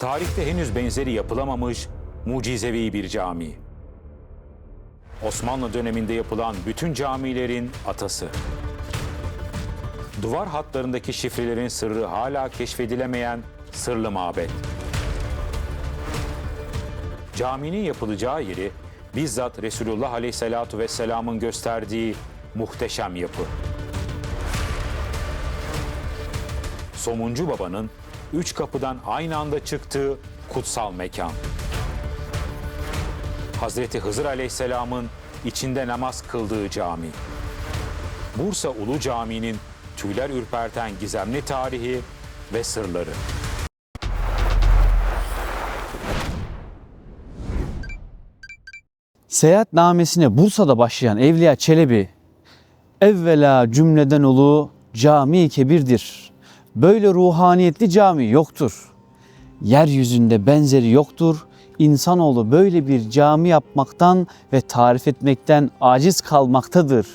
Tarihte henüz benzeri yapılamamış mucizevi bir cami. Osmanlı döneminde yapılan bütün camilerin atası. Duvar hatlarındaki şifrelerin sırrı hala keşfedilemeyen sırlı mabet. Caminin yapılacağı yeri bizzat Resulullah Aleyhisselatü Vesselam'ın gösterdiği muhteşem yapı. Somuncu Baba'nın 3 kapıdan aynı anda çıktığı kutsal mekan. Hazreti Hızır Aleyhisselam'ın içinde namaz kıldığı cami. Bursa Ulu Camii'nin tüyler ürperten gizemli tarihi ve sırları. Seyahatnamesine Bursa'da başlayan Evliya Çelebi, evvela cümleden ulu cami kebirdir. Böyle ruhaniyetli cami yoktur. Yeryüzünde benzeri yoktur. İnsanoğlu böyle bir cami yapmaktan ve tarif etmekten aciz kalmaktadır.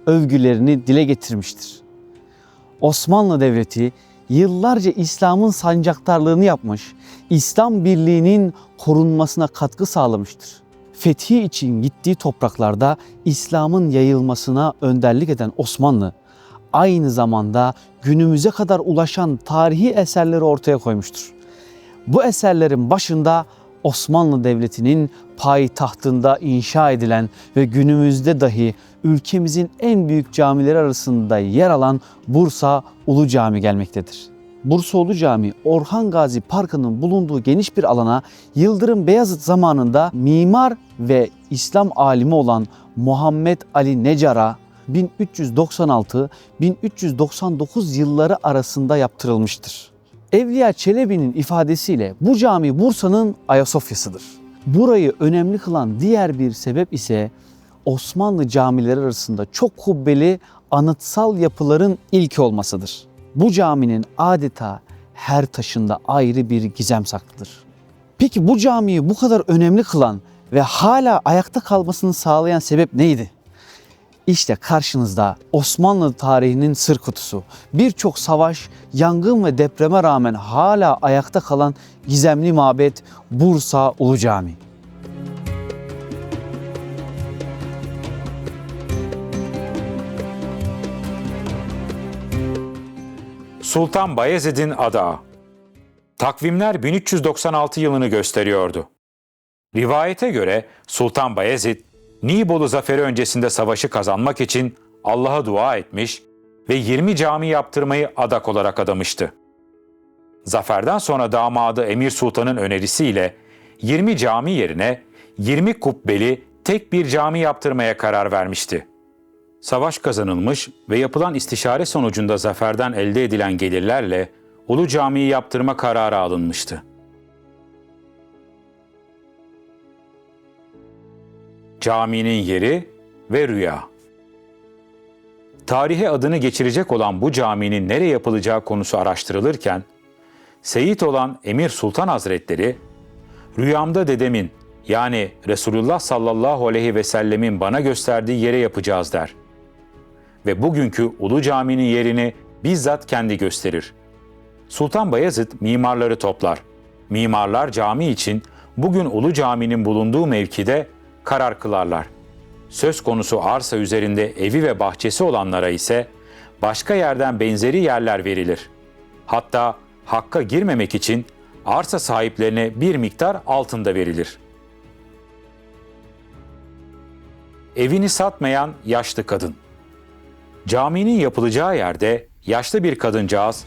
Övgülerini dile getirmiştir. Osmanlı Devleti yıllarca İslam'ın sancaktarlığını yapmış, İslam birliğinin korunmasına katkı sağlamıştır. Fethi için gittiği topraklarda İslam'ın yayılmasına önderlik eden Osmanlı, aynı zamanda günümüze kadar ulaşan tarihi eserleri ortaya koymuştur. Bu eserlerin başında Osmanlı Devleti'nin payitahtında inşa edilen ve günümüzde dahi ülkemizin en büyük camileri arasında yer alan Bursa Ulu Cami gelmektedir. Bursa Ulu Cami, Orhan Gazi Parkı'nın bulunduğu geniş bir alana Yıldırım Beyazıt zamanında mimar ve İslam alimi olan Muhammed Ali Necar'a 1396-1399 yılları arasında yaptırılmıştır. Evliya Çelebi'nin ifadesiyle bu cami Bursa'nın Ayasofya'sıdır. Burayı önemli kılan diğer bir sebep ise Osmanlı camileri arasında çok kubbeli anıtsal yapıların ilki olmasıdır. Bu caminin adeta her taşında ayrı bir gizem saklıdır. Peki bu camiyi bu kadar önemli kılan ve hala ayakta kalmasını sağlayan sebep neydi? İşte karşınızda Osmanlı tarihinin sır kutusu. Birçok savaş, yangın ve depreme rağmen hala ayakta kalan gizemli mabet Bursa Ulu Cami. Sultan Bayezid'in adağı. Takvimler 1396 yılını gösteriyordu. Rivayete göre Sultan Bayezid, Nibolu zaferi öncesinde savaşı kazanmak için Allah'a dua etmiş ve 20 cami yaptırmayı adak olarak adamıştı. Zaferden sonra damadı Emir Sultan'ın önerisiyle 20 cami yerine 20 kubbeli tek bir cami yaptırmaya karar vermişti. Savaş kazanılmış ve yapılan istişare sonucunda zaferden elde edilen gelirlerle Ulu Cami'yi yaptırma kararı alınmıştı. Caminin yeri ve rüya. Tarihe adını geçirecek olan bu caminin nereye yapılacağı konusu araştırılırken, Seyit olan Emir Sultan Hazretleri, rüyamda dedemin yani Resulullah sallallahu aleyhi ve sellemin bana gösterdiği yere yapacağız der. Ve bugünkü Ulu Cami'nin yerini bizzat kendi gösterir. Sultan Bayezid mimarları toplar. Mimarlar cami için bugün Ulu Cami'nin bulunduğu mevkide karar kılarlar. Söz konusu arsa üzerinde evi ve bahçesi olanlara ise başka yerden benzeri yerler verilir. Hatta hakka girmemek için arsa sahiplerine bir miktar altında verilir. Evini satmayan yaşlı kadın. Caminin yapılacağı yerde yaşlı bir kadıncağız,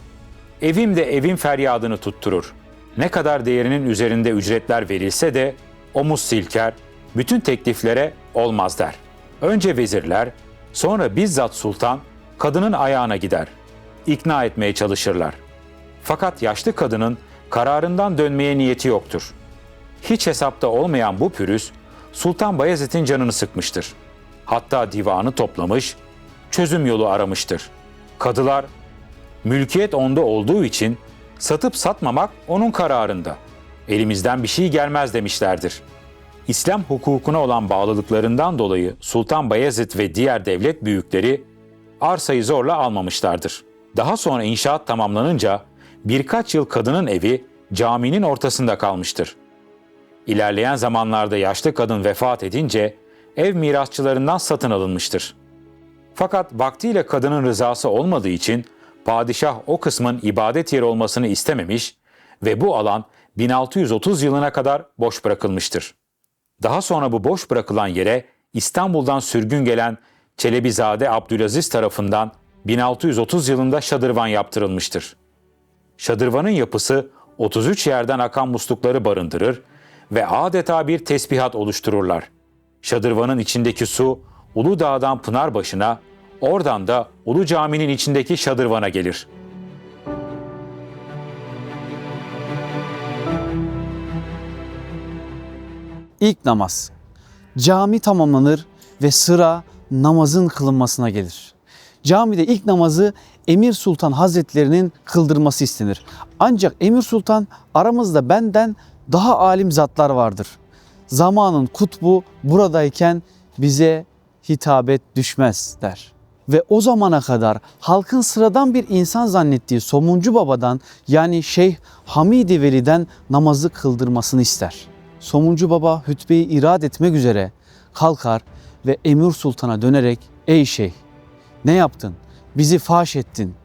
"Evim de evim" feryadını tutturur. Ne kadar değerinin üzerinde ücretler verilse de omuz silker, bütün tekliflere olmaz der. Önce vezirler, sonra bizzat sultan kadının ayağına gider. İkna etmeye çalışırlar. Fakat yaşlı kadının kararından dönmeye niyeti yoktur. Hiç hesapta olmayan bu pürüz Sultan Bayezid'in canını sıkmıştır. Hatta divanı toplamış, çözüm yolu aramıştır. Kadılar, mülkiyet onda olduğu için satıp satmamak onun kararında. Elimizden bir şey gelmez demişlerdir. İslam hukukuna olan bağlılıklarından dolayı Sultan Bayezid ve diğer devlet büyükleri arsayı zorla almamışlardır. Daha sonra inşaat tamamlanınca birkaç yıl kadının evi caminin ortasında kalmıştır. İlerleyen zamanlarda yaşlı kadın vefat edince ev mirasçılarından satın alınmıştır. Fakat vaktiyle kadının rızası olmadığı için padişah o kısmın ibadet yeri olmasını istememiş ve bu alan 1630 yılına kadar boş bırakılmıştır. Daha sonra bu boş bırakılan yere İstanbul'dan sürgün gelen Çelebizade Abdülaziz tarafından 1630 yılında şadırvan yaptırılmıştır. Şadırvanın yapısı 33 yerden akan muslukları barındırır ve adeta bir tesbihat oluştururlar. Şadırvanın içindeki su Uludağ'dan Pınarbaşı'na, oradan da Ulu Cami'nin içindeki şadırvana gelir. İlk namaz. Cami tamamlanır ve sıra namazın kılınmasına gelir. Camide ilk namazı Emir Sultan Hazretlerinin kıldırması istenir. Ancak Emir Sultan aramızda benden daha alim zatlar vardır. Zamanın kutbu buradayken bize hitabet düşmez der. Ve o zamana kadar halkın sıradan bir insan zannettiği Somuncu Baba'dan yani Şeyh Hamidi Veli'den namazı kıldırmasını ister. Somuncu Baba hutbeyi irad etmek üzere kalkar ve Emir Sultan'a dönerek "Ey şeyh, ne yaptın? Bizi faş ettin.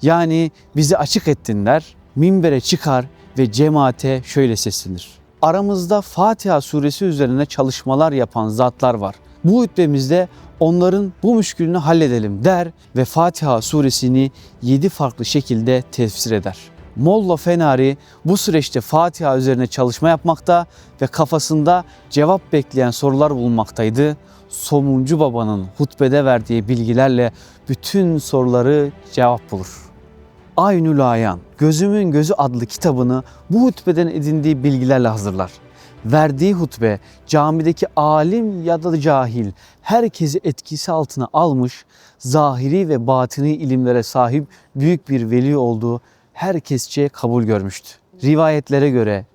Yani bizi açık ettin" der. Minbere çıkar ve cemaate şöyle seslenir: "Aramızda Fatiha suresi üzerine çalışmalar yapan zatlar var. Bu hutbemizde onların bu müşkülünü halledelim" der ve Fatiha suresini 7 farklı şekilde tefsir eder. Molla Fenari bu süreçte Fatiha üzerine çalışma yapmakta ve kafasında cevap bekleyen sorular bulunmaktaydı. Somuncu Baba'nın hutbede verdiği bilgilerle bütün soruları cevap bulur. Aynül Ayan, Gözümün Gözü adlı kitabını bu hutbeden edindiği bilgilerle hazırlar. Verdiği hutbe camideki alim ya da cahil herkesi etkisi altına almış, zahiri ve batini ilimlere sahip büyük bir veli olduğu herkesçe kabul görmüştü. Rivayetlere göre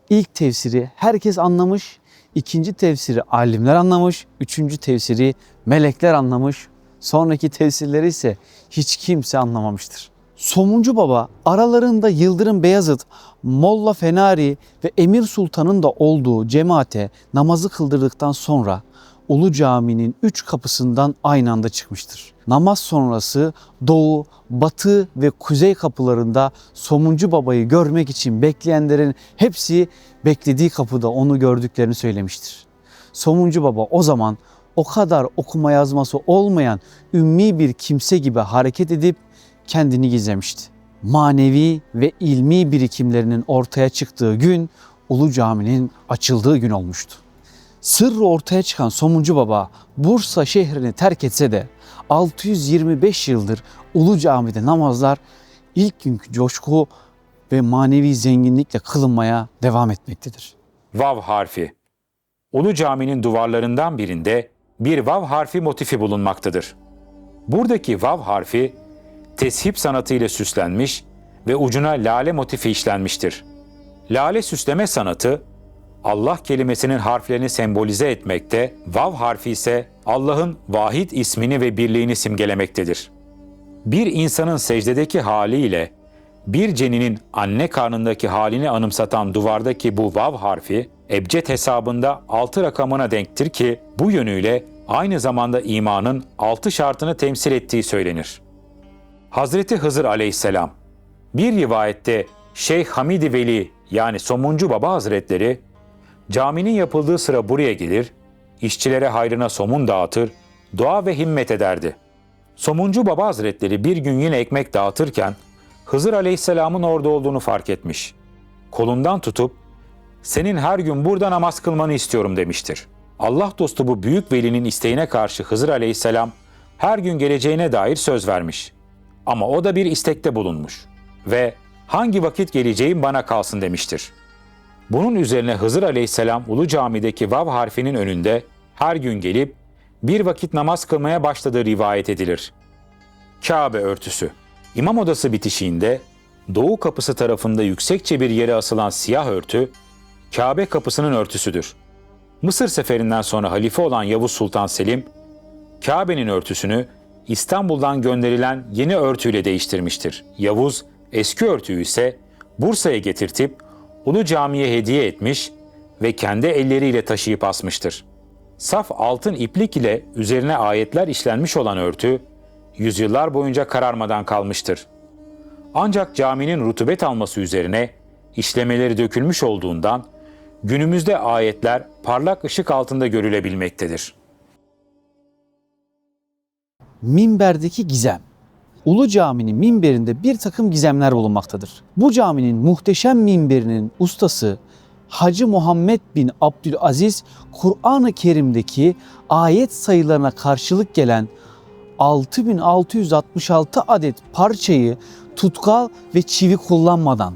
ilk tefsiri herkes anlamış, ikinci tefsiri alimler anlamış, üçüncü tefsiri melekler anlamış, sonraki tefsirleri ise hiç kimse anlamamıştır. Somuncu Baba aralarında Yıldırım Beyazıt, Molla Fenari ve Emir Sultan'ın da olduğu cemaate namazı kıldırdıktan sonra Ulu Cami'nin 3 kapısından aynı anda çıkmıştır. Namaz sonrası doğu, batı ve kuzey kapılarında Somuncu Baba'yı görmek için bekleyenlerin hepsi beklediği kapıda onu gördüklerini söylemiştir. Somuncu Baba o zaman o kadar okuma yazması olmayan ümmi bir kimse gibi hareket edip kendini gizlemişti. Manevi ve ilmi birikimlerinin ortaya çıktığı gün Ulu Cami'nin açıldığı gün olmuştu. Sırrı ortaya çıkan Somuncu Baba Bursa şehrini terk etse de 625 yıldır Ulu Cami'de namazlar ilk günkü coşku ve manevi zenginlikle kılınmaya devam etmektedir. Vav harfi. Ulu Cami'nin duvarlarından birinde bir vav harfi motifi bulunmaktadır. Buradaki vav harfi teship sanatı ile süslenmiş ve ucuna lale motifi işlenmiştir. Lale süsleme sanatı Allah kelimesinin harflerini sembolize etmekte, vav harfi ise Allah'ın vahid ismini ve birliğini simgelemektedir. Bir insanın secdedeki haliyle bir ceninin anne karnındaki halini anımsatan duvardaki bu vav harfi, ebced hesabında 6 rakamına denktir ki bu yönüyle aynı zamanda imanın 6 şartını temsil ettiği söylenir. Hazreti Hızır Aleyhisselam, bir rivayette Şeyh Hamidi Veli yani Somuncu Baba Hazretleri, caminin yapıldığı sıra buraya gelir, işçilere hayrına somun dağıtır, dua ve himmet ederdi. Somuncu Baba Hazretleri bir gün yine ekmek dağıtırken Hızır Aleyhisselam'ın orada olduğunu fark etmiş. Kolundan tutup, "Senin her gün burada namaz kılmanı istiyorum" demiştir. Allah dostu bu büyük velinin isteğine karşı Hızır Aleyhisselam her gün geleceğine dair söz vermiş. Ama o da bir istekte bulunmuş ve "Hangi vakit geleceğim bana kalsın" demiştir. Bunun üzerine Hızır Aleyhisselam Ulu Cami'deki vav harfinin önünde her gün gelip bir vakit namaz kılmaya başladığı rivayet edilir. Kabe örtüsü. İmam odası bitişiğinde doğu kapısı tarafında yüksekçe bir yere asılan siyah örtü, Kabe kapısının örtüsüdür. Mısır seferinden sonra halife olan Yavuz Sultan Selim, Kabe'nin örtüsünü İstanbul'dan gönderilen yeni örtüyle değiştirmiştir. Yavuz, eski örtüyü ise Bursa'ya getirtip Ulu Cami'ye hediye etmiş ve kendi elleriyle taşıyıp asmıştır. Saf altın iplik ile üzerine ayetler işlenmiş olan örtü, yüzyıllar boyunca kararmadan kalmıştır. Ancak caminin rutubet alması üzerine işlemeleri dökülmüş olduğundan günümüzde ayetler parlak ışık altında görülebilmektedir. Minberdeki gizem. Ulu Cami'nin minberinde bir takım gizemler bulunmaktadır. Bu caminin muhteşem minberinin ustası Hacı Muhammed bin Abdülaziz, Kur'an-ı Kerim'deki ayet sayılarına karşılık gelen 6666 adet parçayı tutkal ve çivi kullanmadan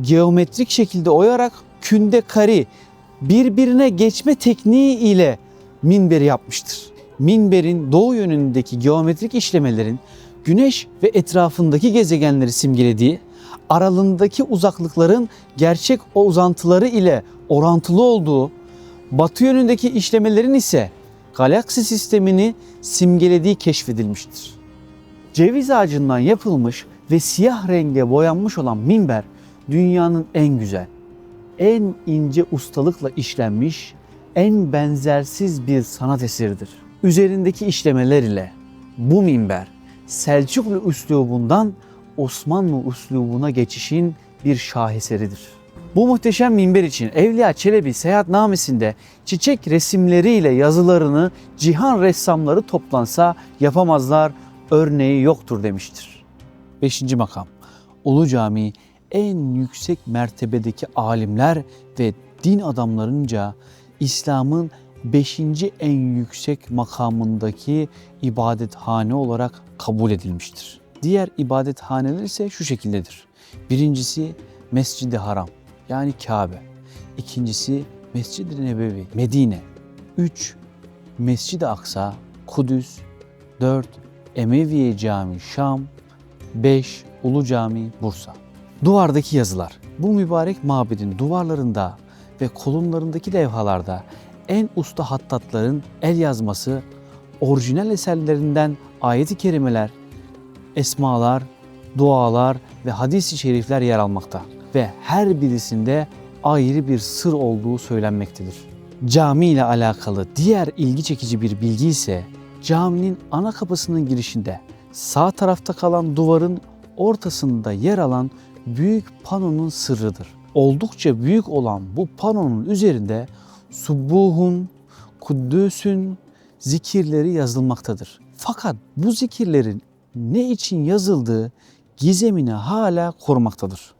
geometrik şekilde oyarak kündekari birbirine geçme tekniği ile minberi yapmıştır. Minberin doğu yönündeki geometrik işlemelerin Güneş ve etrafındaki gezegenleri simgelediği, aralarındaki uzaklıkların gerçek uzantıları ile orantılı olduğu, batı yönündeki işlemelerin ise galaksi sistemini simgelediği keşfedilmiştir. Ceviz ağacından yapılmış ve siyah renge boyanmış olan minber, dünyanın en güzel, en ince ustalıkla işlenmiş, en benzersiz bir sanat eseridir. Üzerindeki işlemeler ile bu minber, Selçuklu üslubundan Osmanlı üslubuna geçişin bir şaheseridir. Bu muhteşem minber için Evliya Çelebi seyahatnamesinde çiçek resimleriyle yazılarını cihan ressamları toplansa yapamazlar, örneği yoktur demiştir. 5. makam. Ulu Cami en yüksek mertebedeki alimler ve din adamlarınca İslam'ın 5. en yüksek makamındaki ibadethane olarak kabul edilmiştir. Diğer ibadethaneler ise şu şekildedir. Birincisi Mescid-i Haram yani Kabe. İkincisi Mescid-i Nebevi Medine. 3. Mescid-i Aksa Kudüs. 4. Emeviye Camii Şam. 5. Ulu Cami Bursa. Duvardaki yazılar. Bu mübarek mabedin duvarlarında ve kolonlarındaki levhalarda en usta hattatların el yazması, orijinal eserlerinden ayet-i kerimeler, esmalar, dualar ve hadis-i şerifler yer almakta ve her birisinde ayrı bir sır olduğu söylenmektedir. Cami ile alakalı diğer ilgi çekici bir bilgi ise caminin ana kapısının girişinde sağ tarafta kalan duvarın ortasında yer alan büyük panonun sırrıdır. Oldukça büyük olan bu panonun üzerinde Subbuhun, Kuddüs'ün zikirleri yazılmaktadır. Fakat bu zikirlerin ne için yazıldığı gizemini hala korumaktadır.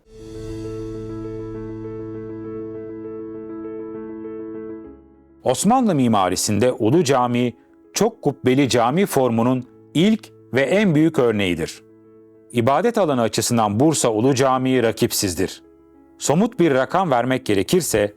Osmanlı mimarisinde Ulu Cami, çok kubbeli cami formunun ilk ve en büyük örneğidir. İbadet alanı açısından Bursa Ulu Camii rakipsizdir. Somut bir rakam vermek gerekirse,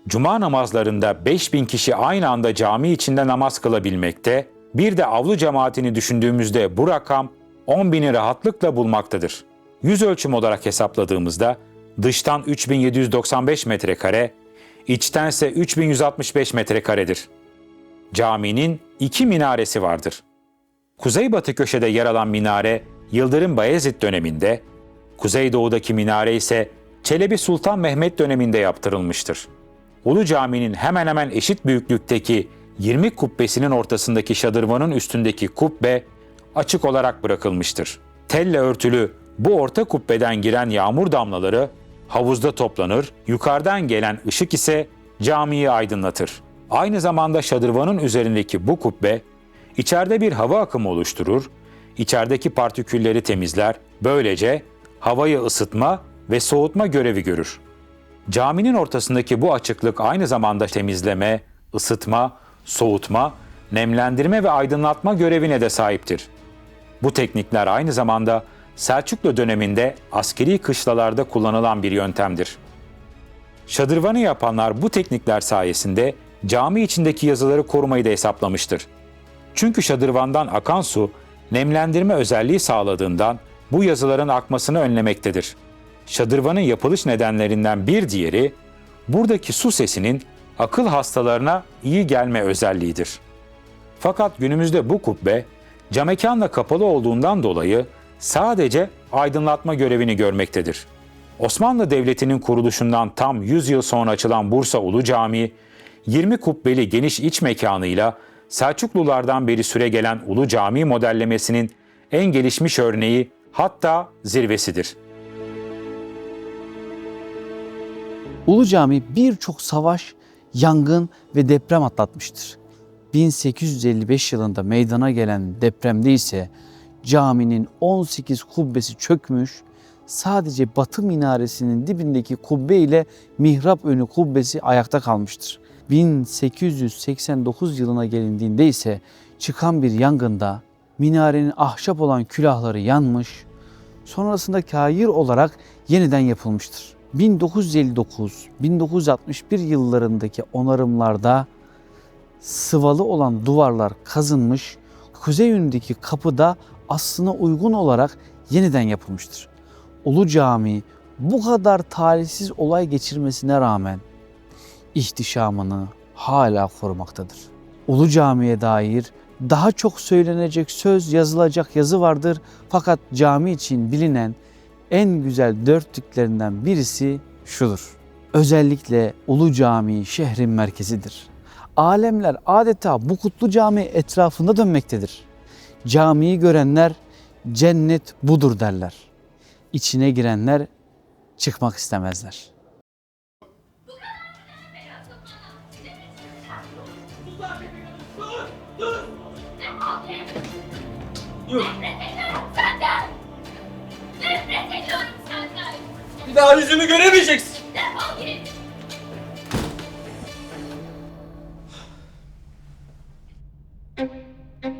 Cuma namazlarında 5000 kişi aynı anda cami içinde namaz kılabilmekte, bir de avlu cemaatini düşündüğümüzde bu rakam 10.000'i rahatlıkla bulmaktadır. Yüz ölçüm olarak hesapladığımızda dıştan 3795 metrekare, içtense 3165 metrekaredir. Caminin 2 minaresi vardır. Kuzeybatı köşede yer alan minare Yıldırım Bayezid döneminde, kuzeydoğudaki minare ise Çelebi Sultan Mehmet döneminde yaptırılmıştır. Ulu Cami'nin hemen hemen eşit büyüklükteki 20 kubbesinin ortasındaki şadırvanın üstündeki kubbe açık olarak bırakılmıştır. Telle örtülü bu orta kubbeden giren yağmur damlaları havuzda toplanır, yukarıdan gelen ışık ise camiyi aydınlatır. Aynı zamanda şadırvanın üzerindeki bu kubbe içeride bir hava akımı oluşturur, içerideki partikülleri temizler, böylece havayı ısıtma ve soğutma görevi görür. Caminin ortasındaki bu açıklık aynı zamanda temizleme, ısıtma, soğutma, nemlendirme ve aydınlatma görevine de sahiptir. Bu teknikler aynı zamanda Selçuklu döneminde askeri kışlalarda kullanılan bir yöntemdir. Şadırvanı yapanlar bu teknikler sayesinde cami içindeki yazıları korumayı da hesaplamıştır. Çünkü şadırvandan akan su nemlendirme özelliği sağladığından bu yazıların akmasını önlemektedir. Şadırvanın yapılış nedenlerinden bir diğeri, buradaki su sesinin akıl hastalarına iyi gelme özelliğidir. Fakat günümüzde bu kubbe camekanla kapalı olduğundan dolayı sadece aydınlatma görevini görmektedir. Osmanlı Devleti'nin kuruluşundan tam 100 yıl sonra açılan Bursa Ulu Camii, 20 kubbeli geniş iç mekanıyla Selçuklulardan beri süregelen Ulu Cami modellemesinin en gelişmiş örneği, hatta zirvesidir. Ulu Cami birçok savaş, yangın ve deprem atlatmıştır. 1855 yılında meydana gelen depremde ise caminin 18 kubbesi çökmüş, sadece batı minaresinin dibindeki kubbe ile mihrap önü kubbesi ayakta kalmıştır. 1889 yılına gelindiğinde ise çıkan bir yangında minarenin ahşap olan külahları yanmış, sonrasında kâir olarak yeniden yapılmıştır. 1959-1961 yıllarındaki onarımlarda sıvalı olan duvarlar kazınmış, kuzey yönündeki kapı da aslına uygun olarak yeniden yapılmıştır. Ulu Cami bu kadar talihsiz olay geçirmesine rağmen ihtişamını hala korumaktadır. Ulu Cami'ye dair daha çok söylenecek söz, yazılacak yazı vardır. Fakat cami için bilinen en güzel dörtlüklerinden birisi şudur: özellikle Ulu Cami şehrin merkezidir. Alemler adeta bu kutlu cami etrafında dönmektedir. Camiyi görenler cennet budur derler. İçine girenler çıkmak istemezler. Nefret ediyorum senden. Bir daha yüzümü göremeyeceksin. Defol git.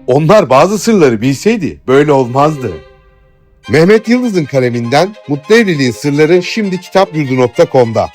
Onlar bazı sırları bilseydi böyle olmazdı. Mehmet Yıldız'ın kaleminden Mutlu Evliliğin Sırları şimdi kitapyurdu.com'da.